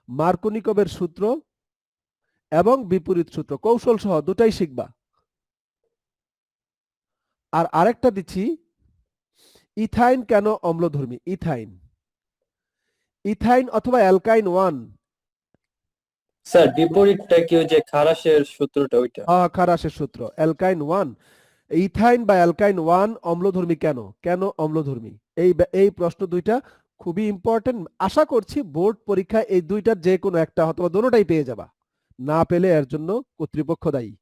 মার্কোনিকভের সূত্র এবং বিপরীত সূত্র কৌশল সহ দুটাই শিখবা। আর আরেকটা দিচ্ছি, ইথাইন কেন অম্লধর্মী। ইথাইন ইথাইন অথবা অ্যালকাইন 1। স্যার বিপরীতটা কি ওই যে খারাসের সূত্রটা ওইটা? খারাসের সূত্র অ্যালকাইন 1। ইথাইন বা অ্যালকাইন 1 অম্লধর্মী কেন, কেন অম্লধর্মী? এই প্রশ্ন দুইটা খুবই ইম্পর্টেন্ট। আশা করছি বোর্ড পরীক্ষায় এই দুইটার যে কোনো একটা অথবা দুটোটাই পেয়ে যাবা। না পেলে এর জন্য কর্তৃপক্ষ দায়ী।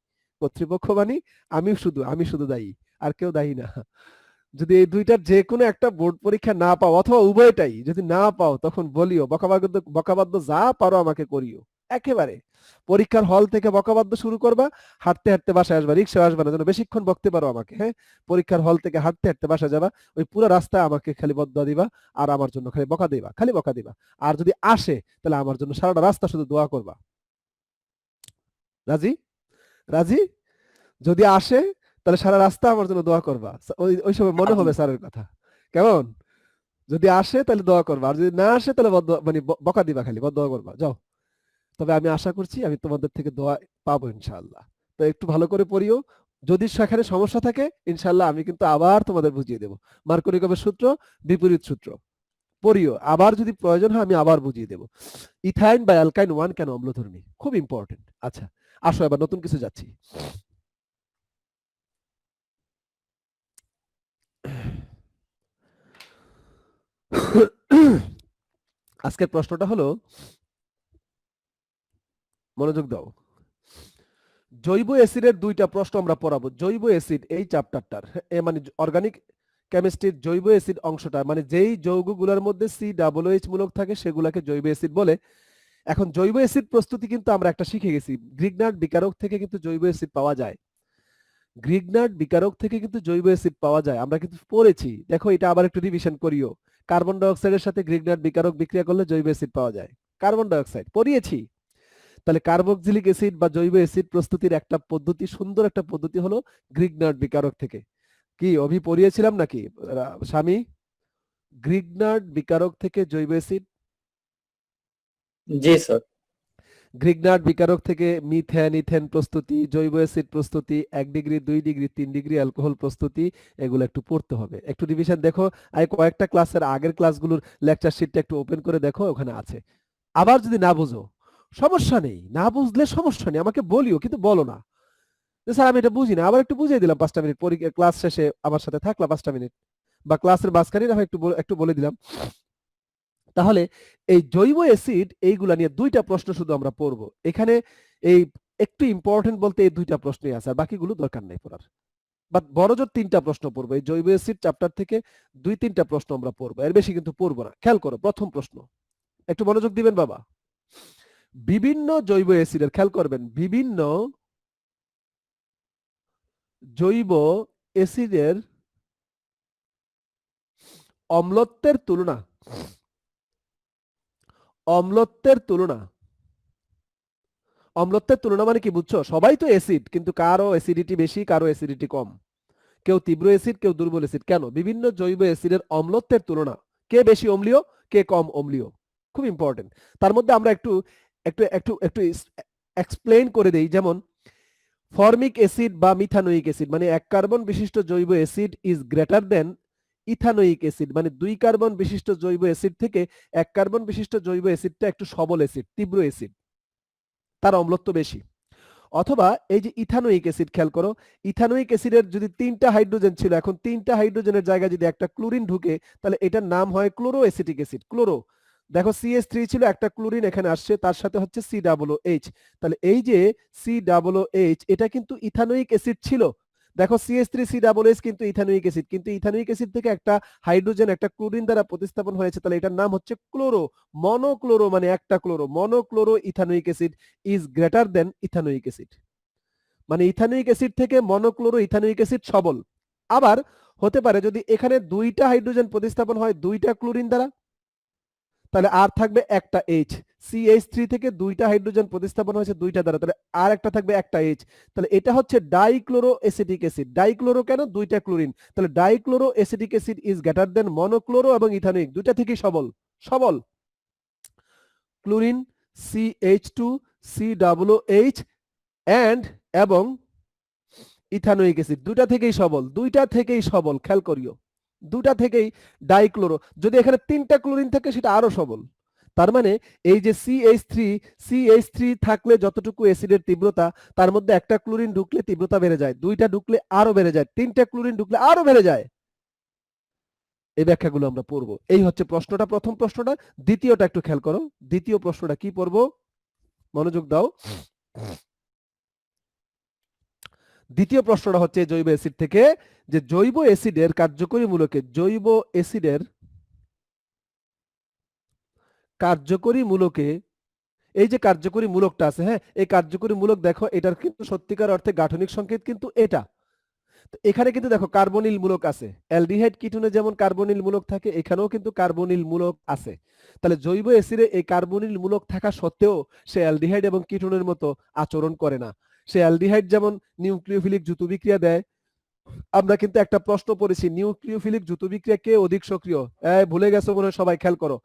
কর্তৃপক্ষ মানে আমি শুধু দায়ী, আর কেউ দায়ী না। যদি এই দুইটার যে কোনো একটা বোর্ড পরীক্ষা না পাও অথবা উভয়টাই যদি না পাও, তখন বলিও বকাবাদ্য যা পারো আমাকে করিও। একেবারে পরীক্ষার হল থেকে বকাবাদ্য শুরু করবা, হাঁটতে হাঁটতে বাসায় আসবা, রিক্সা আসবা না, যেন বেশিক্ষণ বকতে পারো আমাকে। হ্যাঁ, পরীক্ষার হল থেকে হাঁটতে হাঁটতে বাসায় যাবা, ওই পুরো রাস্তায় আমাকে খালি বদদোয়া দিবা আর আমার জন্য খালি বকা দিবা। আর যদি আসে তাহলে আমার জন্য সারাটা রাস্তা শুধু দোয়া করবা। রাজি? রাজি? যদি আসে তাহলে সারা রাস্তা আমার জন্য দোয়া করবা। ওই সময় মনে হবে স্যারের কথা। কেমন? যদি আসে তাহলে দোয়া করবা, আর যদি না আসে তাহলে মানে বকা দিবা, খালি বদদোয়া করবা। যাও। তবে আমি আশা করছি আমি তোমাদের থেকে দোয়া পাবো ইনশাআল্লাহ। তো একটু ভালো করে পড়িও। যদি সেখানে সমস্যা থাকে ইনশাআল্লাহ আমি কিন্তু আবার তোমাদের বুঝিয়ে দেব। মার্কোনিকভের সূত্র, বিপরীত সূত্র পড়িও। আবার যদি প্রয়োজন হয় আমি আবার বুঝিয়ে দেব। ইথাইন বা অ্যালকাইন 1 কেন অম্লধর্মী, খুব ইম্পর্টেন্ট। আচ্ছা, আসো এবার নতুন কিছু যাচ্ছি। আজকের প্রশ্নটা হলো, মনোযোগ দাও। জৈব অ্যাসিডের দুইটা প্রশ্ন আমরা পড়াবো। জৈব অ্যাসিড এই চ্যাপ্টারটার, মানে অর্গানিক কেমিস্ট্রির জৈব অ্যাসিড অংশটা, মানে যেই যৌগগুলোর মধ্যে COOH মূলক থাকে সেগুলোকে জৈব অ্যাসিড বলে। এখন জৈব অ্যাসিড প্রস্তুতি কিন্তু আমরা একটা শিখে গেছি, গ্রিগনার্ড বিকারক থেকে কিন্তু জৈব অ্যাসিড পাওয়া যায়। গ্রিগনার্ড বিকারক থেকে কিন্তু জৈব অ্যাসিড পাওয়া যায়, আমরা কিন্তু পড়েছি। দেখো এটা আবার একটু রিভিশন করিও। কার্বন ডাইঅক্সাইডের সাথে গ্রিগনার্ড বিকারক বিক্রিয়া করলে জৈব অ্যাসিড পাওয়া যায়। কার্বন ডাইঅক্সাইড পড়িয়েছি। তাহলে কার্বক্সিলিক অ্যাসিড বা জৈব অ্যাসিড প্রস্তুতির একটা পদ্ধতি, সুন্দর একটা পদ্ধতি হলো গ্রিগনার্ড বিকারক থেকে। কি অভি পড়িয়েছিলাম নাকি স্বামী? গ্রিগনার্ড বিকারক থেকে জৈব অ্যাসিড। জি স্যার। গ্রিগনার্ড বিকারক থেকে মিথেন, ইথেন প্রস্তুতি, জৈব অ্যাসিড প্রস্তুতি, 1 ডিগ্রি, 2 ডিগ্রি, 3 ডিগ্রি অ্যালকোহল প্রস্তুতি, এগুলো একটু পড়তে হবে। একটু রিভিশন দেখো। এই কয়েকটা ক্লাসের আগের ক্লাসগুলোর লেকচার শিটটা একটু ওপেন করে দেখো, ওখানে আছে। আবার যদি না বুঝো সমস্যা নেই, না বুঝলে সমস্যা নেই, আমাকে বলিও, কিন্তু বলো না যে স্যার আমি এটা বুঝি না। আবার একটু বুঝিয়ে দিলাম 5টা মিনিট, পরীক্ষা ক্লাস শেষে আমার সাথে থাকলা 5টা মিনিট, বা ক্লাসের মাঝখানে না হয় একটু বলে দিলাম। তাহলে এই জৈব অ্যাসিড এইগুলা নিয়ে দুইটা প্রশ্ন শুধু আমরা পড়বো এখানে। এই একটু ইম্পর্টেন্ট বলতে এই দুইটা প্রশ্নই আছে, আর বাকিগুলো দরকার নেই পড়ার। বাট বড়জোর 3টা প্রশ্ন পড়বো এই জৈব অ্যাসিড চ্যাপ্টার থেকে। 2-3টা প্রশ্ন আমরা পড়বো, এর বেশি কিন্তু পড়বো না। খেয়াল করো, প্রথম প্রশ্ন একটু মনোযোগ দিবেন বাবা। বিভিন্ন জৈব অ্যাসিডের, খেয়াল করবেন, বিভিন্ন জৈব অ্যাসিডের অম্লত্বের তুলনা, অম্লত্বের তুলনা অম্লত্বের তুলনা মানে কি বুঝছো? সবাই তো অ্যাসিড, কিন্তু কারো অ্যাসিডিটি বেশি, কারো অ্যাসিডিটি কম। কেউ তীব্র অ্যাসিড, কেউ দুর্বল অ্যাসিড। কেন? বিভিন্ন জৈব অ্যাসিডের অম্লত্বের তুলনা, কে বেশি অম্লীয়, কে কম অম্লীয়, খুব ইম্পর্টেন্ট। তার মধ্যে আমরা একটু একটু একটু একটু এক্সপ্লেইন করে দেই। যেমন ফর্মিক অ্যাসিড বা মিথানোয়িক অ্যাসিড, মানে 1 কার্বন বিশিষ্ট জৈব acid is greater than ethanoic acid, মানে 2 কার্বন বিশিষ্ট জৈব অ্যাসিড থেকে 1 কার্বন বিশিষ্ট জৈব অ্যাসিডটা একটু সবল অ্যাসিড, তীব্র অ্যাসিড, তার অম্লত্ব বেশি। অথবা এই যে ইথানোয়িক অ্যাসিড, খেয়াল করো, ইথানোয়িক অ্যাসিডের যদি 3টা হাইড্রোজেন ছিল, এখন 3টা হাইড্রোজেনের জায়গায় যদি একটা ক্লোরিন ঢুকে, তাহলে এটার নাম হয় ক্লোরো অ্যাসিটিক অ্যাসিড। ক্লোরো, দেখো CH3 ছিল, একটা ক্লোরিন এখানে আসছে, তার সাথে হচ্ছে COOH। তাহলে এই যে COOH এটা কিন্তু ইথানোয়িক অ্যাসিড ছিল। দেখো CH3COOH কিন্তু ইথানোয়িক অ্যাসিড, কিন্তু ইথানোয়িক অ্যাসিড থেকে একটা হাইড্রোজেন একটা ক্লোরিন দ্বারা প্রতিস্থাপন হয়েছে, তাহলে এটার নাম হচ্ছে ক্লোরো। মনোক্লোরো মানে একটা chloro, monochloro ethanoic acid is greater than ethanoic acid, মানে ইথানোয়িক অ্যাসিড থেকে মনোক্লোরো ইথানোয়িক অ্যাসিড সবল। আবার হতে পারে যদি এখানে 2টা হাইড্রোজেন প্রতিস্থাপন হয় 2টা ক্লোরিন দ্বারা, তাহলে আর থাকবে একটা H। CH3 থেকে 2টা হাইড্রোজেন প্রতিস্থাপন হয়েছে 2টা দ্বারা, তাহলে আর একটা থাকবে একটা H। তাহলে এটা হচ্ছে ডাইক্লোরো অ্যাসিটিক অ্যাসিড। ডাইক্লোরো কেন? 2টা ক্লোরিন, তাহলে dichloro acetic acid is greater than monochloro এবং ইথানোয়িক, দুইটা থেকেই সবল। সবল ক্লোরিন CH2 COOH and এবং ইথানোয়িক অ্যাসিড দুইটা থেকেই সবল খেয়াল করিও, দুটা থেকেই ডাইক্লোরো। যদি এখানে 3টা ক্লোরিন থাকে সেটা আরো সবল। তার মানে এই যে CH3 থাকলে যতটুকু অ্যাসিডের তীব্রতা, তার মধ্যে একটা ক্লোরিন ঢুকলে তীব্রতা বেড়ে যায়, দুইটা ঢুকলে আরো বেড়ে যায়, 3টা ক্লোরিন ঢুকলে আরো বেড়ে যায়। এই ব্যাখ্যাগুলো আমরা পড়বো। এই হচ্ছে প্রশ্নটা, প্রথম প্রশ্নটা। দ্বিতীয়টা একটু খেয়াল করো, দ্বিতীয় প্রশ্নটা কি পড়বো, মনোযোগ দাও। দ্বিতীয় প্রশ্নটা হচ্ছে জৈব অ্যাসিড থেকে, যে জৈব অ্যাসিডের কার্যকরী মূলকে, জৈব অ্যাসিডের কার্যকরী মূলকে, এই যে কার্যকরী মূলকটা আছে, হ্যাঁ, এই কার্যকরী মূলক দেখো, এটার কিন্তু সত্যিকার অর্থে গাঠনিক সংকেত কিন্তু এটা। তো এখানে কিন্তু দেখো কার্বনিল মূলক আছে, অ্যালডিহাইড কিটোনে যেমন কার্বনিল মূলক থাকে, এখানেও কিন্তু কার্বনিল মূলক আছে। তাহলে জৈব অ্যাসিডে এই কার্বনিল মূলক থাকা সত্ত্বেও সে অ্যালডিহাইড এবং কিটোনের মতো আচরণ করে না। সে অ্যালডিহাইড যেমন নিউক্লিওফিলিক যুত বিক্রিয়া দেয়, আমরা কিন্তু একটা প্রশ্ন পড়েছি, নিউক্লিওফিলিক যুত বিক্রিয়া কে অধিক সক্রিয়, ভুলে গেছো মনে হয় সবাই, খেয়াল করো।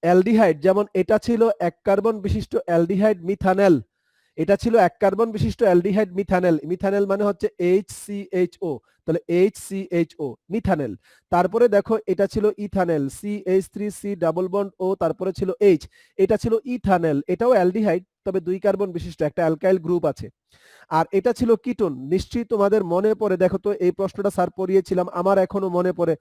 অ্যালডিহাইড যেমন এটা ছিল 1 কার্বন বিশিষ্ট অ্যালডিহাইড মিথানেল, এটা ছিল 1 কার্বন বিশিষ্ট অ্যালডিহাইড মিথানেল, মিথানেল মানে হচ্ছে HCHO, তাহলে HCHO মিথানেল। তারপরে দেখো এটা ছিল ইথানেল, CH3C ডাবল বন্ড ও, তারপরে ছিল H, এটা ছিল ইথানেল, এটাও অ্যালডিহাইড তবে 2 কার্বন বিশিষ্ট একটা অ্যালকাইল গ্রুপ আছে। আর এটা ছিল কিটোন, নিশ্চয়ই তোমাদের মনে পড়ে, দেখো তো এই প্রশ্নটা স্যার পড়িয়েছিলাম, আমার এখনো মনে পড়ে,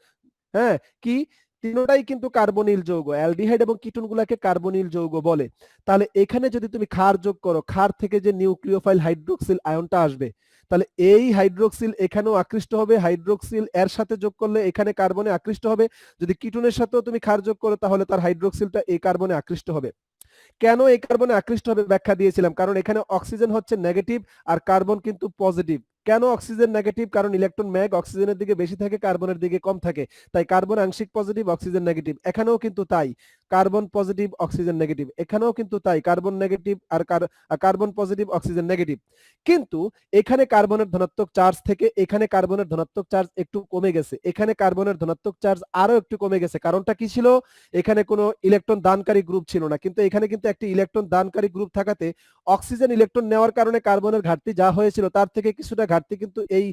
হ্যাঁ, কি তিনটাই কিন্তু কার্বনিল যৌগ, অ্যালডিহাইড এবং কিটোন গুলাকে কার্বনিল যৌগ বলে। তাহলে এখানে যদি তুমি ক্ষার যোগ করো, ক্ষার থেকে যে নিউক্লিওফাইল হাইড্রোক্সিল আয়নটা আসবে, তাহলে এই হাইড্রোক্সিল এখানেও আকৃষ্ট হবে, হাইড্রোক্সিল এর সাথে যোগ করলে এখানে কার্বনে আকৃষ্ট হবে, যদি কিটোনের সাথেও তুমি ক্ষার যোগ করো তাহলে তার হাইড্রোক্সিলটা এই কার্বনে আকৃষ্ট হবে। কেন এই কার্বনে আকৃষ্ট হবে ব্যাখ্যা দিয়েছিলাম, কারণ এখানে অক্সিজেন হচ্ছে নেগেটিভ আর কার্বন কিন্তু পজিটিভ। কেন অক্সিজেন নেগেটিভ, কারণ ইলেকট্রন ম্যাগ অক্সিজেনের দিকে বেশি থাকে, কার্বনের দিকে কম থাকে, তাই কার্বন আংশিক পজিটিভ অক্সিজেন নেগেটিভ। এখানেও কিন্তু তাই, কার্বন পজিটিভ অক্সিজেন নেগেটিভ, এখানেও কিন্তু তাই, কার্বন নেগেটিভ আর কার্বন পজিটিভ অক্সিজেন নেগেটিভ। কিন্তু এখানে কার্বনের ধনাত্মক চার্জ থেকে এখানে কার্বনের ধনাত্মক চার্জ একটু কমে গেছে, এখানে কার্বনের ধনাত্মক চার্জ আরো একটু কমে গেছে। কারণটা কি ছিল, এখানে কোনো ইলেকট্রন দানকারী গ্রুপ ছিল না, কিন্তু এখানে কিন্তু একটি ইলেকট্রন দানকারী গ্রুপ থাকাতে অক্সিজেন ইলেকট্রন নেওয়ার কারণে কার্বনের ঘাটতি যা হয়েছিল তার থেকে কিছুটা ঘাটতি কিন্তু এই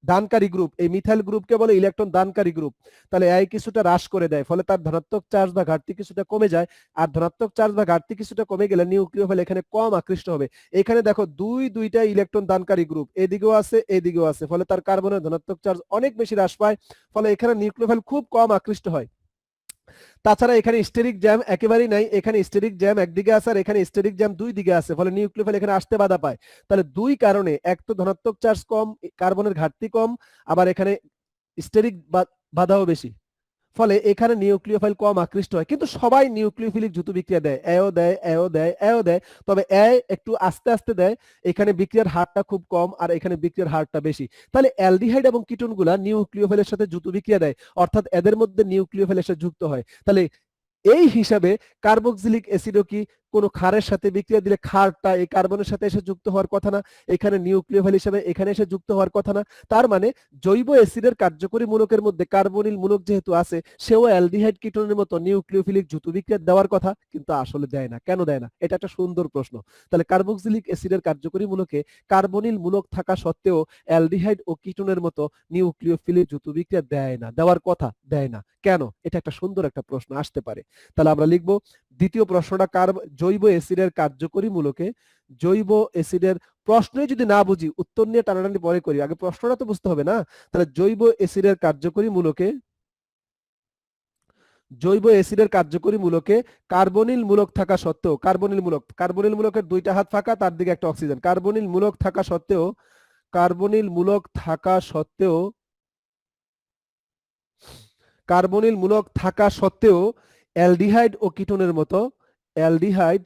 দানকারী গ্রুপ, এই মিথাইল গ্রুপকে বলে ইলেকট্রন দানকারী গ্রুপ, তাহলে এই কিছুটা হ্রাস করে দেয়, ফলে তার ধনাত্মক চার্জ বা ঘাটতি কিছুটা কমে যায়। আর ধনাত্মক চার্জ বা ঘাটতি কিছুটা কমে গেলে নিউক্লিওফাইল এখানে কম আকৃষ্ট হবে। এখানে দেখো দুইটা ইলেকট্রন দানকারী গ্রুপ এদিকেও আছে এদিকেও আছে, ফলে তার কার্বনের ধনাত্মক চার্জ অনেক বেশি হ্রাস পায়, ফলে এখানে নিউক্লিওফাইল খুব কম আকৃষ্ট হয়। তাছাড়া এখানে স্টেরিক জ্যাম একেবারেই নাই, এখানে স্টেরিক জ্যাম একদিকে আছে আর এখানে স্টেরিক জ্যাম দুই দিকে আছে, ফলে নিউক্লিওফাইল এখানে আসতে বাধা পায়। তাহলে দুই কারণে, এক তো ধনাত্মক চার্জ কম, কার্বনের ঘাটতি কম, আবার এখানে স্টেরিক বাধাও বেশি, ফলে এখানে নিউক্লিওফাইল কম আকৃষ্ট হয়। কিন্তু সবাই নিউক্লিওফিলিক যুত বিক্রিয়া দেয়, এও দেয় এও দেয় এও দেয়, তবে এ একটু আস্তে আস্তে দেয়, এখানে বিক্রিয়ার হারটা খুব কম আর এখানে বিক্রিয়ার হারটা বেশি। তাহলে অ্যালডিহাইড এবং কিটোনগুলা নিউক্লিওফাইলের সাথে যুত বিক্রিয়া দেয়, অর্থাৎ এদের মধ্যে নিউক্লিওফাইলের সাথে যুক্ত হয়। তাহলে এই হিসাবে কার্বক্সিলিক অ্যাসিডও কি কোনো ক্ষারের সাথে বিক্রিয়া দিলে ক্ষারটা এই কার্বনের সাথে এসে যুক্ত হওয়ার কথা না, এখানে নিউক্লিওফাইল হিসেবে এখানে এসে যুক্ত হওয়ার কথা না। তার মানে জৈব অ্যাসিডের কার্যকরী মূলকের মধ্যে কার্বনিল মূলক যেহেতু আছে, সেও অ্যালডিহাইড কিটোনের মতো নিউক্লিওফিলিক যুত বিক্রিয়া দেওয়ার কথা, কিন্তু আসলে দেয় না। কেন দেয় না, এটা একটা সুন্দর প্রশ্ন। তাহলে কার্বক্সিলিক অ্যাসিডের কার্যকরী মূলকে কার্বনিল মূলক থাকা সত্ত্বেও অ্যালডিহাইড ও কিটোনের মতো নিউক্লিওফিলিক যুত বিক্রিয়া দেয় না, দেওয়ার কথা দেয় না কেন, এটা একটা সুন্দর একটা প্রশ্ন আসতে পারে। তাহলে আমরা লিখব দ্বিতীয় প্রশ্নটা, জৈব অ্যাসিডের কার্যকরী মূলকে, জৈব অ্যাসিডের, প্রশ্নে যদি না বুঝি উত্তর নিয়ে টানাটানি পরে করি, আগে প্রশ্নটা তো বুঝতে হবে না। তাহলে জৈব অ্যাসিডের কার্যকরী মূলকে, জৈব অ্যাসিডের কার্যকরী মূলকে কার্বনিল মূলক থাকা সত্ত্বেও, কার্বনিল মূলকের দুইটা হাত ফাঁকা, তার দিকে একটা অক্সিজেন, কার্বনিল মূলক থাকা সত্ত্বেও, কার্বনিল মূলক থাকা সত্ত্বেও, কার্বনিল মূলক থাকা সত্ত্বেও অ্যালডিহাইড ও কিটোনের মতো, অ্যালডিহাইড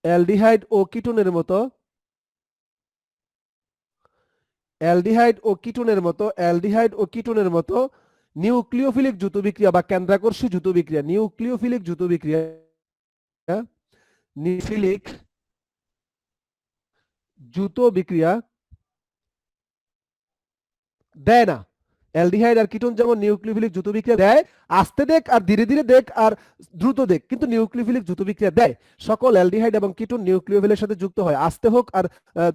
অ্যালডিহাইড ও কিটোনের মতো, অ্যালডিহাইড ও কিটোনের মতো, অ্যালডিহাইড ও কিটোনের মতো নিউক্লিওফিলিক যুত বিক্রিয়া বা কেন্দ্রাকর্ষী যুত বিক্রিয়া, নিউক্লিওফিলিক যুত বিক্রিয়া, নিউক্লিওফিলিক যুত বিক্রিয়া দেয় না। অ্যালডিহাইড আর কিটোন যেমন নিউক্লিওফিলিক যৌথ বিক্রিয়া দেয়, আস্তে দেখ আর ধীরে ধীরে দেখ আর দ্রুত দেখ, কিন্তু নিউক্লিওফিলিক যৌথ বিক্রিয়া দেয়। সকল অ্যালডিহাইড এবং কিটোন নিউক্লিওফিলের সাথে যুক্ত হয়, আস্তে হোক আর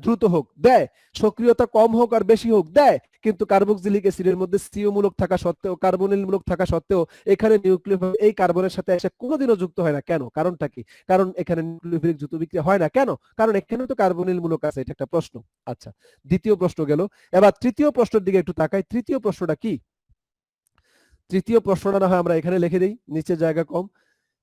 দ্রুত হোক দেয়, সক্রিয়তা কম হোক আর বেশি হোক দেয়। কিন্তু কার্বক্সিলিক অ্যাসিডের মধ্যে সিও মূলক থাকা সত্ত্বেও, কার্বনিল মূলক থাকা সত্ত্বেও এখানে নিউক্লিওফিল এই কার্বনের সাথে এসে কোনোদিনও যুক্ত হয় না। কেন? কারণটা কি? কারণ এখানে নিউক্লিওফিলিক যৌথ বিক্রিয়া হয় না। কেন? কারণ এখানে তো কার্বনিল মূলক আছে। এটা একটা প্রশ্ন। আচ্ছা, দ্বিতীয় প্রশ্ন গেল। এবার তৃতীয় প্রশ্নের দিকে একটু তাকাই। তৃতীয় প্রশ্নটা কি? তৃতীয় প্রশ্নটা না হয় আমরা এখানে লিখে দিই, নিচে জায়গা কম।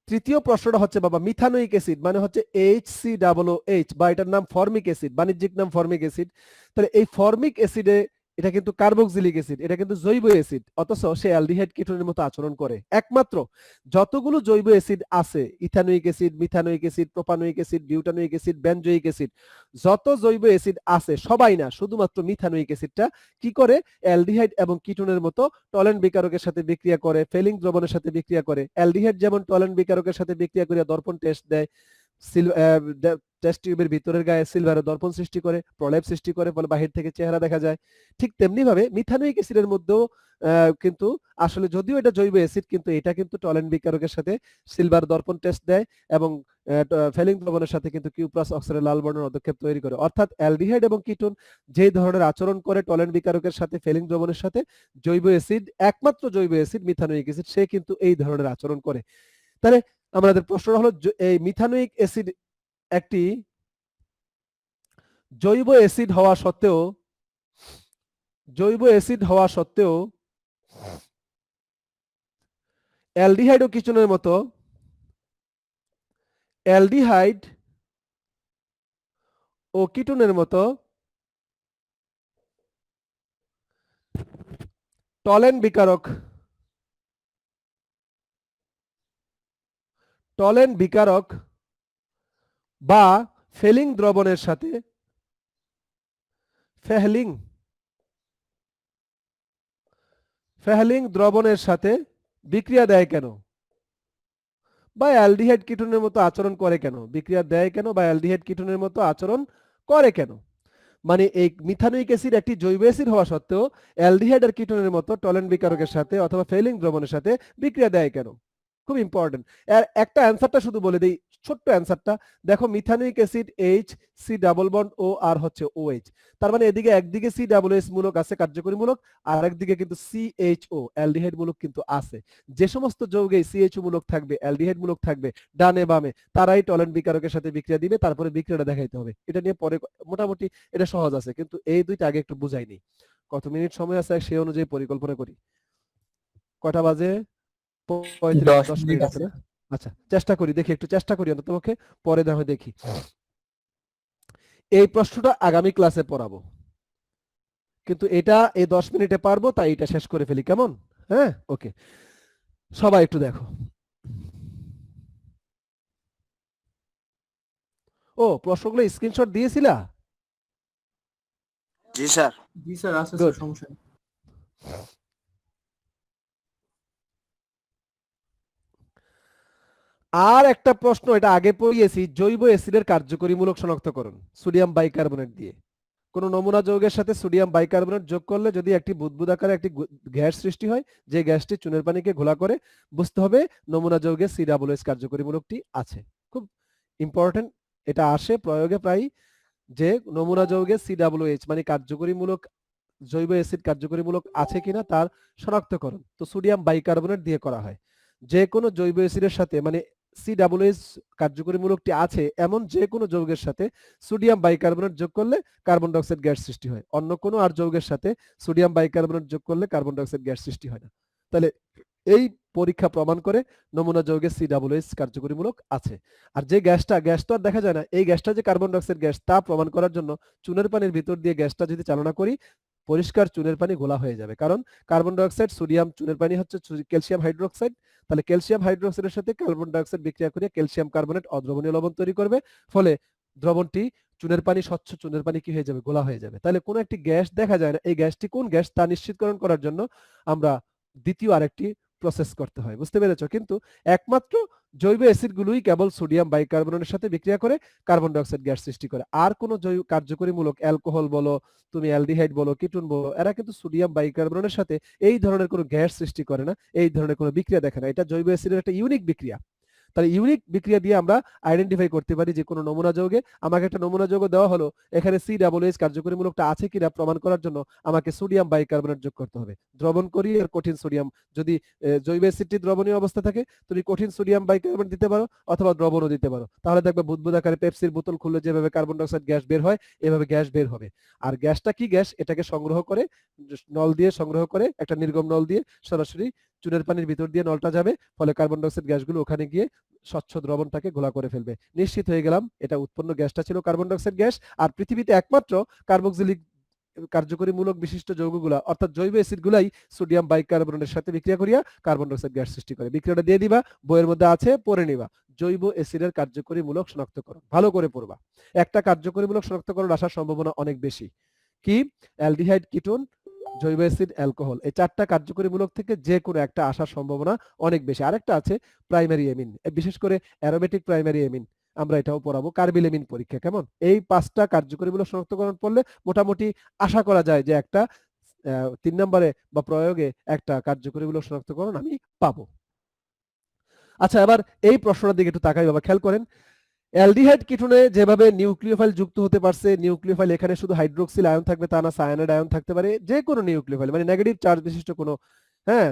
তৃতীয় প্রশ্নটা হচ্ছে বাবা মিথানোইক অ্যাসিড মানে হচ্ছে HCOOH, বা এটার নাম ফর্মিক অ্যাসিড, বাণিজ্যিক নাম ফর্মিক অ্যাসিড। তাহলে এই ফর্মিক অ্যাসিডে, এটা কিন্তু কার্বক্সিলিক অ্যাসিড, এটা কিন্তু জৈব অ্যাসিড, অথচ সে অ্যালডিহাইড কিটোনের মতো আচরণ করে। একমাত্র যতগুলো জৈব অ্যাসিড আছে, ethanoic acid, methanoic acid, propanoic acid, butanoic acid, benzoic acid, যত জৈব অ্যাসিড আছে সবাই না, শুধুমাত্র মিথানোইক অ্যাসিডটা কি করে? অ্যালডিহাইড এবং কিটোনের মতো টলেন্ট বিকারকের সাথে বিক্রিয়া করে, ফেলিং দ্রবণের সাথে বিক্রিয়া করে। অ্যালডিহাইড যেমন টলেন্ট বিকারকের সাথে বিক্রিয়া করে দর্পণ টেস্ট দেয়, টেস্ট টিউবের ভিতরের গায়ে সিলভারের দর্পণ সৃষ্টি করে, প্রলেপ সৃষ্টি করে, ফলে বাহির থেকে চেহারা দেখা যায়। ঠিক তেমনি ভাবে মিথানোইক অ্যাসিডের মধ্যেও কিন্তু আসলে যদিও এটা জৈব অ্যাসিড, কিন্তু এটা কিন্তু টলেন্ট বিকারকের সাথে সিলভার দর্পণ টেস্ট দেয় এবং ফেলিং দ্রবণের সাথে কিন্তু কিউ প্লাস অক্সাইডের লাল বর্ণের পদক্ষেপ তৈরি করে। অর্থাৎ অ্যালডিহাইড এবং কিটোন যে ধরনের আচরণ করে টলেন্ট বিকারকের সাথে, ফেলিং দ্রবণের সাথে, জৈব অ্যাসিড, একমাত্র জৈব অ্যাসিড মিথানোইক অ্যাসিড, সে কিন্তু এই ধরনের আচরণ করে। তাহলে আমাদের প্রশ্নটা হলো, এই মিথানোইক অ্যাসিড একটি জৈব অ্যাসিড হওয়া সত্ত্বেও, অ্যালডিহাইড ও কিটোনের মতো, অ্যালডিহাইড ও কিটোনের মতো টলেন্ট বিকারক বা ফেলিং দ্রবণের সাথে, ফেহলিং দ্রবণের সাথে বিক্রিয়া দেয় কেন, বা অ্যালডিহাইড কিটোনের মতো আচরণ করে কেন? বিক্রিয়া দেয় কেন বা অ্যালডিহাইড কিটোনের মতো আচরণ করে কেন? মানে এই মিথানোইক অ্যাসিড একটি জৈব অ্যাসিড হওয়া সত্ত্বেও অ্যালডিহাইড আর কিটোনের মতো টলেন্ট বিকারকের সাথে অথবা ফেলিং দ্রবণের সাথে বিক্রিয়া দেয় কেন? খুব ইম্পর্টেন্ট। একটা অ্যান্সারটা শুধু বলে দিই, ছোট্ট অ্যান্সারটা দেখো। Methanoic acid HC double bond O আর হচ্ছে OH, তার মানে এদিকে একদিকে COOH মূলক আছে কার্যকরী মূলক, আর একদিকে কিন্তু CHO অ্যালডিহাইড মূলক কিন্তু আছে। যে সমস্ত যৌগে CHO মূলক থাকবে, অ্যালডিহাইড মূলক থাকবে ডানে বামে, তারাই টলেন্ট বিকারকের সাথে বিক্রিয়া দিবে। তারপরে বিক্রিয়াটা দেখাইতে হবে। এটা নিয়ে পরে মোটামুটি এটা সহজ আছে, কিন্তু এই দুইটা আগে একটু বুঝাইনি। কত মিনিট সময় আছে সেই অনুযায়ী পরিকল্পনা করি। কয়টা বাজে? 35, 10 10 মিনিট মিনিট আছে আছে। না? আচ্ছা, চেষ্টা করি, দেখি, একটু চেষ্টা করি অন্ততপক্ষে, পরে না হয় দেখি। এই প্রশ্নটা আগামী ক্লাসে পড়াবো, কিন্তু এটা এই 10 মিনিটে পারবো, তাই এটা শেষ করে ফেলি, কেমন? হ্যাঁ, ওকে, সবাই একটু দেখো। ও, প্রশ্নগুলো স্ক্রিনশট দিয়েছিলা? জি স্যার। জি স্যার, আছে Good. স্যার, সমস্যা নেই। আর একটা প্রশ্ন, এটা আগে পড়িয়েছি, জৈব অ্যাসিডের কার্যকরীমূলক শনাক্তকরণ সোডিয়াম বাইকার্বনেট দিয়ে। কোন নমুনা যৌগের সাথে সোডিয়াম বাইকার্বনেট যোগ করলে যদি একটি বুদবুদ আকারে একটি গ্যাস সৃষ্টি হয়, যে গ্যাসটি চুনের পানিকে ঘোলা করে, বুঝতে হবে নমুনা যৌগে COOH কার্যকরীমূলকটি আছে। খুব ইম্পর্টেন্ট, এটা আসে প্রয়োগে প্রায়, যে নমুনা যৌগে COOH মানে কার্যকরীমূলক, জৈব অ্যাসিড কার্যকরীমূলক আছে কিনা তার শনাক্তকরণ তো সোডিয়াম বাইকার্বনেট দিয়ে করা হয়। যে কোনো জৈব অ্যাসিডের সাথে, মানে COOH কার্যকরীমূলকটি আছে এমন যে কোনো যৌগের সাথে সোডিয়াম বাইকার্বনেট যোগ করলে কার্বন ডাই অক্সাইড গ্যাস সৃষ্টি হয়। অন্য কোনো আর যৌগের সাথে সোডিয়াম বাইকার্বনেট যোগ করলে কার্বন ডাই অক্সাইড গ্যাস সৃষ্টি হয় না। তাহলে এই পরীক্ষা প্রমাণ করে নমুনা যৌগে COOH কার্যকরীমূলক আছে। আর যে গ্যাসটা, গ্যাস তো আর দেখা যায় না, এই গ্যাসটা যে কার্বন ডাই অক্সাইড গ্যাস তা প্রমাণ করার জন্য চুনের পানির ভিতর দিয়ে গ্যাসটা যদি চালনা করি, পরিষ্কার চুনের পানি গোলা হয়ে যাবে। কারণ কার্বন ডাই অক্সাইড, সোডিয়াম, চুনের পানি হচ্ছে ক্যালসিয়াম হাইড্রোক্সাইড। তাহলে ক্যালসিয়াম হাইড্রোক্সাইডের সাথে কার্বন ডাই অক্সাইড বিক্রিয়া করে ক্যালসিয়াম কার্বনেট অদ্রবণীয় লবণ তৈরি করবে, ফলে দ্রবণটি চুনের পানি, স্বচ্ছ চুনের পানি কি হয়ে যাবে? গোলা হয়ে যাবে। তাহলে কোন একটি গ্যাস দেখা যায় না, এই গ্যাসটি কোন গ্যাস তা নিশ্চিতকরণ করার জন্য আমরা দ্বিতীয় আরেকটি প্রসেস করতে হয়। বুঝতে পেরেছো? কিন্তু একমাত্র জৈব অ্যাসিডগুলোই কেবল সোডিয়াম বাইকার্বনেটের সাথে বিক্রিয়া করে কার্বন ডাইঅক্সাইড গ্যাস সৃষ্টি করে। আর কোনো জৈব কার্যকরীমূলক অ্যালকোহল বলো, তুমি অ্যালডিহাইড বলো, কিটোন বলো, এরা কিন্তু সোডিয়াম বাইকার্বনেটের সাথে এই ধরনের কোনো গ্যাস সৃষ্টি করে না, এই ধরনের কোনো বিক্রিয়া দেখে না। এটা জৈব অ্যাসিডের একটা ইউনিক বিক্রিয়া। তাহলে ইউনিক বিক্রিয়া দিয়ে আমরা আইডেন্টিফাই করতে পারি যে কোনো নমুনা যৌগে আমাকে একটা নমুনা যৌগ দেওয়া হলো, এখানে COOH কার্যকরীমূলকটা আছে কিনা প্রমাণ করার জন্য আমাকে সোডিয়াম বাইকার্বনেট যোগ করতে হবে। দ্রবণ করি আর কঠিন সোডিয়াম, যদি জৈব অ্যাসিডটি দ্রবণীয় অবস্থা থাকে তুমি কঠিন সোডিয়াম বাইকার্বনেট দিতে পারো অথবা দ্রবণও দিতে পারো। তাহলে দেখবে বুদবুদ আকারে পেপসির বোতল খুললে যেভাবে কার্বন ডাইঅক্সাইড গ্যাস বের হয় এভাবে গ্যাস বের হবে। আর গ্যাসটা কি গ্যাস, এটাকে সংগ্রহ করে নল দিয়ে সংগ্রহ করে একটা নির্গম নল দিয়ে সরাসরি চুনের পানির ভিতর দিয়ে নলটা যাবে, ফলে কার্বন ডাইঅক্সাইড গ্যাসগুলো ওখানে গিয়ে স্বচ্ছ দ্রবণটাকে ঘোলা করে ফেলবে। নিশ্চিত হয়ে গেলাম এটা উৎপন্ন গ্যাসটা ছিল কার্বন ডাইঅক্সাইড গ্যাস। আর পৃথিবীতে একমাত্র কার্বক্সিলিক কার্যকরীমূলক বিশিষ্ট যৌগগুলা অর্থাৎ জৈব অ্যাসিডগুলাই সোডিয়াম বাইকার্বনেটের সাথে বিক্রিয়া করিয়া কার্বন ডাইঅক্সাইড গ্যাস সৃষ্টি করে। বিক্রিয়াটা দিয়ে দিবা, বইয়ের মধ্যে আছে, পড়ে নিবা। জৈব অ্যাসিডের কার্যকরীমূলক শনাক্তকরণ ভালো করে পড়বা। একটা কার্যকরীমূলক শনাক্তকরণ আসার সম্ভাবনা অনেক বেশি। কি? অ্যালডিহাইড, কিটোন, জৈব অ্যাসিড, অ্যালকোহল, এই চারটা কার্যকরীমূলক থেকে যে কোনো একটা আসার সম্ভাবনা অনেক বেশি। আরেকটা আছে প্রাইমারি এমিন, বিশেষ করে অ্যারোমেটিক প্রাইমারি এমিন, আমরা এটাও পড়াবো কার্বিলেমিন পরীক্ষা। কেমন? এই পাঁচটা কার্যকরীমূলক শনাক্তকরণ পড়লে মোটামুটি আশা করা যায় যে একটা 3 নম্বরে বা প্রয়োগে একটা কার্যকরীমূলক শনাক্তকরণ আমি পাবো। আচ্ছা, এবার এই প্রশ্নটার দিকে একটু তাকাই বাবা, খেয়াল করেন। অ্যালডিহাইড কিটোনে যেভাবে নিউক্লিওফাইল যুক্ত হতে পারছে, নিউক্লিওফাইল এখানে শুধু হাইড্রোক্সিল আয়ন থাকবে তা না, সায়ানাইড আয়ন থাকতে পারে, যে কোনো নিউক্লিওফাইল মানে নেগেটিভ চার্জ বিশিষ্ট কোনো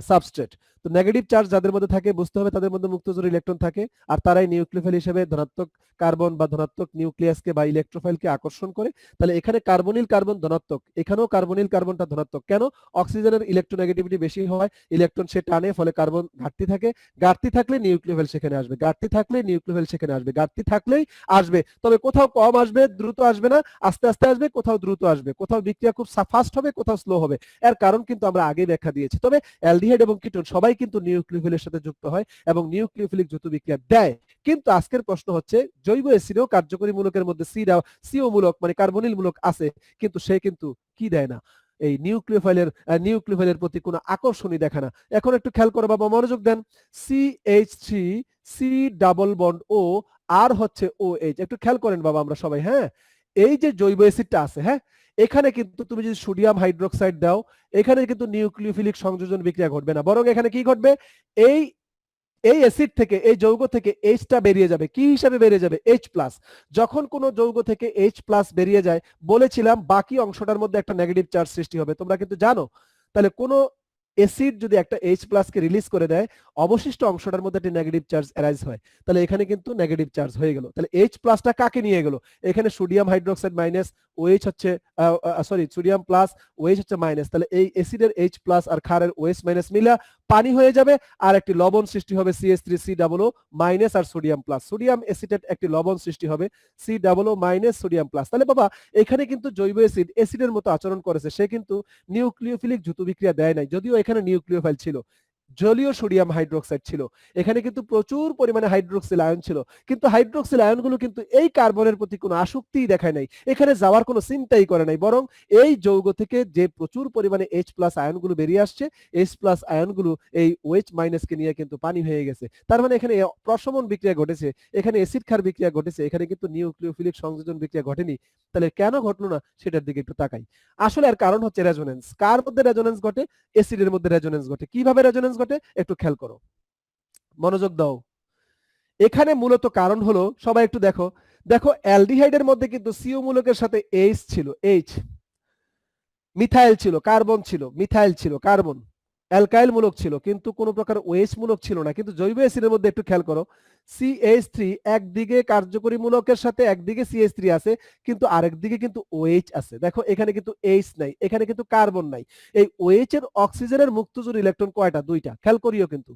সাবস্ট্রেট। তো নেগেটিভ চার্জ যাদের মধ্যে থাকে বুঝতে হবে তাদের মধ্যে মুক্তজোড় ইলেকট্রন থাকে, আর তারাই নিউক্লিওফাইল হিসেবে ধনাত্মক কার্বন বা ধনাত্মক নিউক্লিয়াসকে বা ইলেকট্রোফাইলকে আকর্ষণ করে। তাহলে এখানে কার্বনিল কার্বন ধনাত্মক, এখানেও কার্বনিল কার্বনটা ধনাত্মক। কেন? অক্সিজেনের ইলেকট্রোনেগেটিভিটি বেশি হয়, ইলেকট্রন সে টানে, ফলে কার্বন ঘাটতি থাকে। ঘাটতি থাকলে নিউক্লিওফাইল সেখানে আসবে, ঘাটতি থাকলে নিউক্লিওফাইল সেখানে আসবে, ঘাটতি থাকলেই আসবে। তবে কোথাও কম আসবে, দ্রুত আসবে না, আস্তে আস্তে আসবে, কোথাও দ্রুত আসবে, কোথাও বিক্রিয়া খুব ফাস্ট হবে, কোথাও স্লো হবে। এর কারণ কিন্তু আমরা আগেই ব্যাখ্যা দিয়েছি। তবে অ্যালডিহাইড এবং কিটোন সবাই কিন্তু নিউক্লিওফিলের সাথে যুক্ত হয় এবং নিউক্লিওফিলিক যৌথ বিক্রিয়া দেয়। কিন্তু আজকের প্রশ্ন হচ্ছে জৈব অ্যাসিডেও কার্যকরী মূলকের মধ্যে সিও মূলক মানে কার্বনিল মূলক আছে, কিন্তু সে কিন্তু কি দেয় না, এই নিউক্লিওফাইলের প্রতি কোনো আকর্ষণই দেখা না। এখন একটু খেয়াল করো বাবা, মনোযোগ দেন। CH3 C double bond O আর হচ্ছে OH, একটু খেয়াল করেন বাবা আমরা সবাই। এই যে জৈব অ্যাসিডটা আছে, এখানে কিন্তু তুমি যদি সোডিয়াম হাইড্রোক্সাইড দাও, এখানে কিন্তু নিউক্লিওফিলিক সংযোজন বিক্রিয়া ঘটবে না, বরং এখানে কি ঘটবে, এই এই অ্যাসিড থেকে, এই যৌগ থেকে এইচটা বেরিয়ে যাবে। কি হিসাবে বেরিয়ে যাবে? H+। যখন কোনো যৌগ থেকে H+ বেরিয়ে যায়, বলেছিলাম বাকি অংশটার মধ্যে একটা নেগেটিভ চার্জ সৃষ্টি হবে, তোমরা কিন্তু জানো। তাহলে কোনো অ্যাসিড যদি একটা H+ কে রিলিজ করে দেয়, অবশিষ্ট অংশটার মধ্যে একটা নেগেটিভ চার্জ অ্যারাইজ হয়, তাহলে এখানে কিন্তু নেগেটিভ চার্জ হয়ে গেল। তাহলে H+টা কাকে নিয়ে গেল? এখানে সোডিয়াম হাইড্রোক্সাইড মাইনাস, OH হচ্ছে সোডিয়াম প্লাস, OH হচ্ছে মাইনাস। তাহলে এই অ্যাসিডের H+ আর ক্ষারের OH মাইনাস মিলা পানি হয়ে যাবে, আর একটি লবণ সৃষ্টি হবে CH3COO মাইনাস আর সোডিয়াম প্লাস। সোডিয়াম অ্যাসিটেট একটি লবণ সৃষ্টি হবে COO মাইনাস সোডিয়াম প্লাস। তাহলে বাবা এখানে কিন্তু জৈব অ্যাসিড অ্যাসিডের মতো আচরণ করেছে, সে কিন্তু নিউক্লিওফিলিক যৌথ বিক্রিয়া দেয় নাই, যদিও এখানে নিউক্লিওফাইল ছিল, জলীয় সোডিয়াম হাইড্রোক্সাইড ছিল, এখানে কিন্তু প্রচুর পরিমাণে হাইড্রোক্সিল আয়ন ছিল, কিন্তু হাইড্রোক্সিল আয়নগুলো কিন্তু এই কার্বনের প্রতি কোনো আসক্তিই দেখায় নাই, এখানে যাওয়ার কোনো চিন্তাই করে নাই, বরং এই যৌগ থেকে যে প্রচুর পরিমাণে H+ আয়নগুলো বেরিয়ে আসছে, H+ আয়নগুলো এই OH মাইনাসকে নিয়ে কিন্তু পানি হয়ে গেছে। তার মানে এখানে প্রশমন বিক্রিয়া ঘটেছে, এখানে অ্যাসিড ক্ষার বিক্রিয়া ঘটেছে, এখানে কিন্তু নিউক্লিওফিলিক সংযোজন বিক্রিয়া ঘটেনি। তাহলে কেন ঘটলো না সেটার দিকে একটু তাকাই। আসলে এর কারণ হচ্ছে রেজোনেন্স। কার মধ্যে রেজোনেন্স ঘটে? অ্যাসিডের মধ্যে রেজোনেন্স ঘটে। কিভাবে রেজোনেন্স ঘটে একটু খেয়াল করো, মনোযোগ দাও। এখানে মূলত কারণ হলো, সবাই একটু দেখো, অ্যালডিহাইডের মধ্যে কিন্তু সিও মূলকের সাথে H ছিল, H, মিথাইল ছিল, কার্বন ছিল, মিথাইল ছিল, কার্বন, অ্যালকাইল মূলক ছিল, কিন্তু কোনো প্রকার OH মূলক ছিল না। কিন্তু জৈব অ্যাসিডের মধ্যে একটু খেয়াল করো, CH3 একদিকে কার্যকরী মূলকের সাথে একদিকে CH3 আছে, কিন্তু আরেকদিকে কিন্তু OH আছে। দেখো এখানে কিন্তু H নাই, এখানে কিন্তু কার্বন নাই। এই OH এর অক্সিজেনের মুক্তজোড় ইলেকট্রন কয়টা? দুইটা। খেয়াল করিও কিন্তু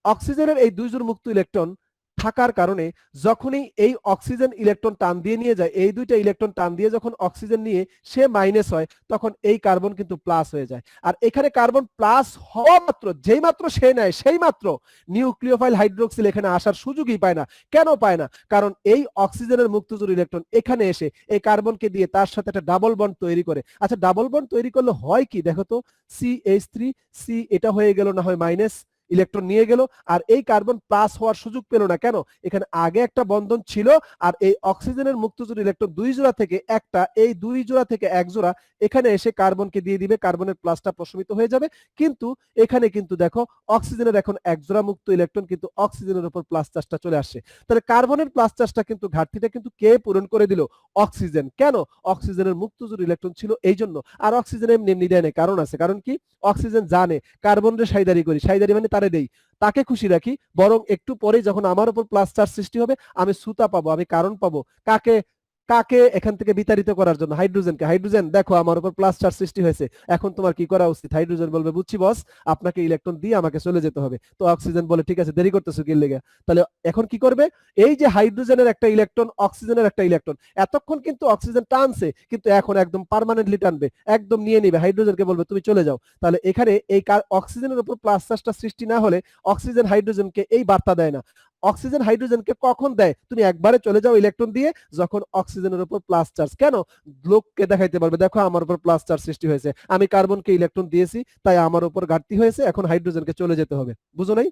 অক্সিজেনের এই দুই জোড় মুক্ত ইলেকট্রন থাকার কারণে যখনই এই অক্সিজেন ইলেকট্রন টান দিয়ে নিয়ে যায়, এই দুইটা ইলেকট্রন টান দিয়ে যখন অক্সিজেন নিয়ে সে মাইনাস হয়, তখন এই কার্বন কিন্তু প্লাস হয়ে যায়। আর এখানে কার্বন প্লাস হওয়া মাত্র, যেই মাত্র সে নেয়, সেই মাত্র নিউক্লিওফাইল হাইড্রোক্সিল এখানে আসার সুযোগই পায় না। কেন পায় না? কারণ এই অক্সিজেনের মুক্তজোড় ইলেকট্রন এখানে এসে এই কার্বনকে দিয়ে তার সাথে একটা ডাবল বন্ড তৈরি করে। আচ্ছা, ডাবল বন্ড তৈরি করলে হয় কি দেখো তো, CH3 C এটা হয়ে গেল না হয় মাইনাস, ইলেকট্রন নিয়ে গেল, আর এই কার্বন প্লাস হওয়ার সুযোগ পেল না। কেন? এখানে আগে একটা বন্ধন ছিল, আর এই অক্সিজেনের মুক্তজোড় ইলেকট্রন 2 জোড়া থেকে একটা, এই 2 জোড়া থেকে 1 জোড়া এখানে এসে কার্বনকে দিয়ে দিবে, কার্বনের প্লাসটা প্রশমিত হয়ে যাবে। কিন্তু এখানে কিন্তু দেখো অক্সিজেনের এখন 1 জোড়া মুক্ত ইলেকট্রন, কিন্তু অক্সিজেনের উপর প্লাস চার্জটা চলে আসছে। তাহলে কার্বনের প্লাস চার্জটা কিন্তু ঘাটতিটা কিন্তু কে পূরণ করে দিল? অক্সিজেন। কেন? অক্সিজেনের মুক্তজোড় ইলেকট্রন ছিল এই জন্য। আর অক্সিজেন এমনি এমনি দেয় না, কারণ আছে। কারণ কি? অক্সিজেন জানে কার্বনরে সাইদারি করি, সাইদারি মানে তারে দেই, তাকে খুশি রাখি, বরং একটু পরে যখন আমার উপর প্লাস চার্জ সৃষ্টি হবে আমি সুতা পাবো, আমি কারণ পাবো। কাকে? কাকে এখান থেকে বিতাড়িত করার জন্য? হাইড্রোজেনকে। হাইড্রোজেন দেখো আমার উপর প্লাস চার্জ সৃষ্টি হয়েছে, এখন তোমার কি করা উচিত? হাইড্রোজেন বলবে বুঝছি বস, আপনাকে ইলেকট্রন দিয়ে আমাকে চলে যেতে হবে। তো অক্সিজেন বলে ঠিক আছে, দেরি করতেছো কি লেগে? তাহলে এখন কি করবে? এই যে হাইড্রোজেনের একটা ইলেকট্রন, অক্সিজেনের একটা ইলেকট্রন, এতক্ষণ কিন্তু অক্সিজেন টানছে, কিন্তু এখন একদম পার্মানেন্টলি টানবে, একদম নিয়ে নিবে। হাইড্রোজেনকে বলবে তুমি চলে যাও। তাহলে এখানে এই অক্সিজেনের উপর প্লাস চার্জটা সৃষ্টি না হলে অক্সিজেন হাইড্রোজেনকে এই বার্তা দেয় না। অক্সিজেন হাইড্রোজেনকে কখন দেয়? তুমি একবারে চলে যাও ইলেকট্রন দিয়ে, যখন অক্সিজেনের উপর প্লাস চার্জ। কেন? লোককে দেখাইতে পারবে, দেখো আমার উপর প্লাস চার্জ সৃষ্টি হয়েছে, আমি কার্বনকে ইলেকট্রন দিয়েছি, তাই আমার উপর ঘাটতি হয়েছে, এখন হাইড্রোজেনকে চলে যেতে হবে। বুঝো নাই?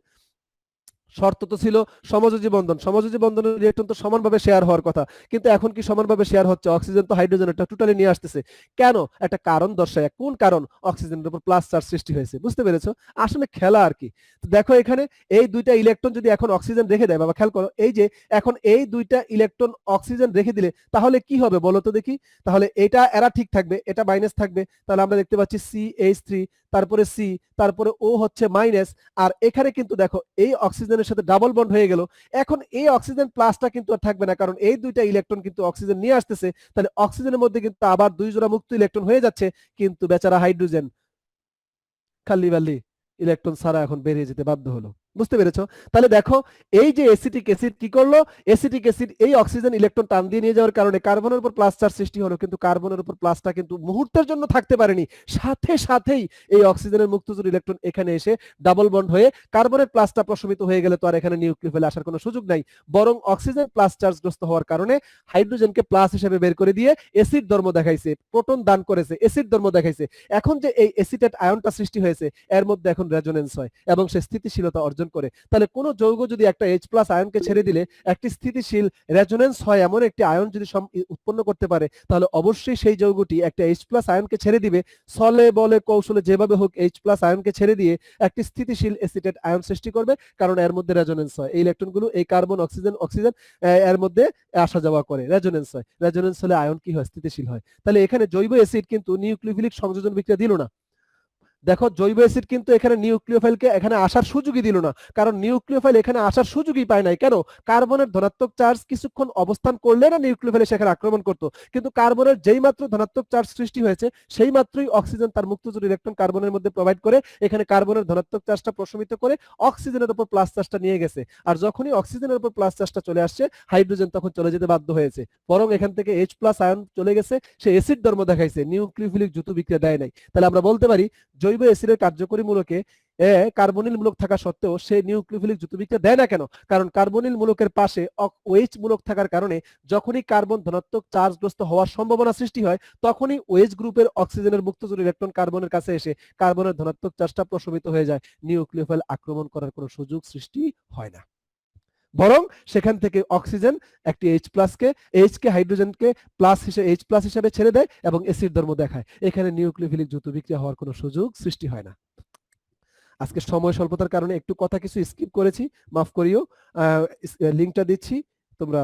শর্ত তো ছিল সমযোজী বন্ধন, সমযোজী বন্ধনের ইলেকট্রন তো সমানভাবে শেয়ার হওয়ার কথা, কিন্তু এখন কি সমানভাবে শেয়ার হচ্ছে? অক্সিজেন তো হাইড্রোজেনটা টোটালি নিয়ে আসতেছে। কেন? একটা কারণ দর্শায়। কোন কারণ? অক্সিজেনের উপর প্লাস চার্জ সৃষ্টি হয়েছে। বুঝতে পেরেছো? আসলে খেলা আর কি। তো দেখো এখানে এই দুইটা ইলেকট্রন যদি এখন অক্সিজেন রেখে দেয়, বাবা খেয়াল করো, এই যে এখন এই দুইটা ইলেকট্রন অক্সিজেন রেখে দিলে তাহলে কি হবে বলো তো দেখি? তাহলে এটা এরা ঠিক থাকবে, এটা মাইনাস থাকবে, তাহলে আমরা দেখতে পাচ্ছি CH3, তারপরে সি, তারপরে ও হচ্ছে মাইনাস, আর এখানে কিন্তু দেখো এই অক্সিজেনের সাথে ডাবল বন্ড হয়ে গেল। এখন এই অক্সিজেন প্লাসটা কিন্তু আর থাকবে না, কারণ এই দুইটা ইলেকট্রন কিন্তু অক্সিজেন নিয়ে আসতেছে, তাহলে অক্সিজেনের মধ্যে কিন্তু আবার 2 জোড়া মুক্ত ইলেকট্রন হয়ে যাচ্ছে, কিন্তু বেচারা হাইড্রোজেন খালি বালি ইলেকট্রন ছাড়া এখন বেরিয়ে যেতে বাধ্য হলো। বুঝতে পেরেছো? তাহলে দেখো এই যে এসিটিক অ্যাসিড কি করলো? এসিটিক অ্যাসিড এই অক্সিজেন ইলেকট্রন টান দিয়ে নিয়ে যাওয়ার কারণে কার্বনের উপর প্লাস চার্জ সৃষ্টি হলো, কিন্তু কার্বনের উপর প্লাসটা কিন্তু মুহূর্তের জন্য থাকতে পারেনি, সাথে সাথেই এই অক্সিজেনের মুক্তজোড় ইলেকট্রন এখানে এসে ডাবল বন্ড হয়ে কার্বনের প্লাসটা প্রশমিত হয়ে গেলে তো আর এখানে নিউক্লিওফিলে আসার কোনো সুযোগ নাই, বরং অক্সিজেন প্লাস চার্জগ্রস্ত হওয়ার কারণে হাইড্রোজেনকে প্লাস হিসেবে বের করে দিয়ে এসিড ধর্ম দেখাইছে, প্রোটন দান করেছে, এসিড ধর্ম দেখাইছে। এখন যে এই এসিটেট আয়নটা সৃষ্টি হয়েছে, এর মধ্যে এখন রেজোনেন্স হয় এবং সে স্থিতিশীলতা অর্জন করে। তাহলে কোন যৌগ যদি একটা H+ আয়নকে ছেড়ে দিলে একটি স্থিতিশীল রেজোনেন্স হয় এমন একটি আয়ন যদি উৎপন্ন করতে পারে, তাহলে অবশ্যই সেই যৌগটি একটা H+ আয়নকে ছেড়ে দিবে, ছলে বলে কৌশলে যেভাবে হোক H+ আয়নকে ছেড়ে দিয়ে একটি স্থিতিশীল এসিটেট আয়ন সৃষ্টি করবে, কারণ এর মধ্যে রেজোনেন্স হয়। এই ইলেকট্রনগুলো এই কার্বন অক্সিজেন অক্সিজেন এর মধ্যে আসা যাওয়া করে, রেজোনেন্স হয়। রেজোনেন্স হলে আয়ন কি হয়? স্থিতিশীল হয়। তাহলে এখানে জৈব অ্যাসিড কিন্তু নিউক্লিওফিলিক সংযোজন বিক্রিয়া দিল না। দেখো জৈব অ্যাসিড কিন্তু এখানে নিউক্লিওফাইলকে এখানে আসার সুযোগই দিল না, কারণ নিউক্লিওফাইল এখানে আসার সুযোগই পায় নাই। কেন? কার্বনের ধনাত্মক চার্জ কিছুক্ষণ অবস্থান করলে না নিউক্লিওফাইল সেখানে আক্রমণ করত, কিন্তু কার্বনের যেই মাত্র ধনাত্মক চার্জ সৃষ্টি হয়েছে সেই মাত্রই অক্সিজেন তার মুক্তজোড় ইলেকট্রন কার্বনের মধ্যে প্রোভাইড করে এখানে কার্বনের ধনাত্মক চার্জটা প্রশমিত করে অক্সিজেনের উপর প্লাস চার্জটা নিয়ে গেছে। আর যখনই অক্সিজেনের উপর প্লাস চার্জটা চলে আসছে, হাইড্রোজেন তখন চলে যেতে বাধ্য হয়েছে, বরং এখান থেকে H+ আয়ন চলে গেছে, সে অ্যাসিড ধর্ম দেখাইছে, নিউক্লিওফিলিক যুত বিক্রিয়া দেয় নাই। তাহলে আমরা বলতে পারি জৈব অ্যাসিডের কার্যকরী মূলকে কার্বনিল মূলক থাকা সত্ত্বেও সে নিউক্লিওফিলিক যুত বিক্রিয়া দেয় না। কেন? কারণ কার্বনিল মূলকের পাশে OH মূলক থাকার কারণে যখনই কার্বন ধনাত্মক চার্জগ্রস্ত হওয়ার সম্ভাবনা সৃষ্টি হয়, তখনই OH গ্রুপের অক্সিজেনের মুক্তজোড় ইলেকট্রন কার্বনের কাছে এসে কার্বনের ধনাত্মক চার্জটা প্রশমিত হয়ে যায়, নিউক্লিওফাইল আক্রমণ করার কোনো সুযোগ সৃষ্টি হয় না, বরং সেখান থেকে অক্সিজেন একটি H কে হাইড্রোজেনকে H+ হিসেবে ছেড়ে দেয় এবং অ্যাসিড ধর্ম দেখায়। এখানে নিউক্লিওফিলিক যুত বিক্রিয়া হওয়ার কোনো সুযোগ সৃষ্টি হয় না। আজকে সময় স্বল্পতার কারণে একটু কথা কিছু স্কিপ করেছি, মাফ করিও। লিংকটা দিচ্ছি, তোমরা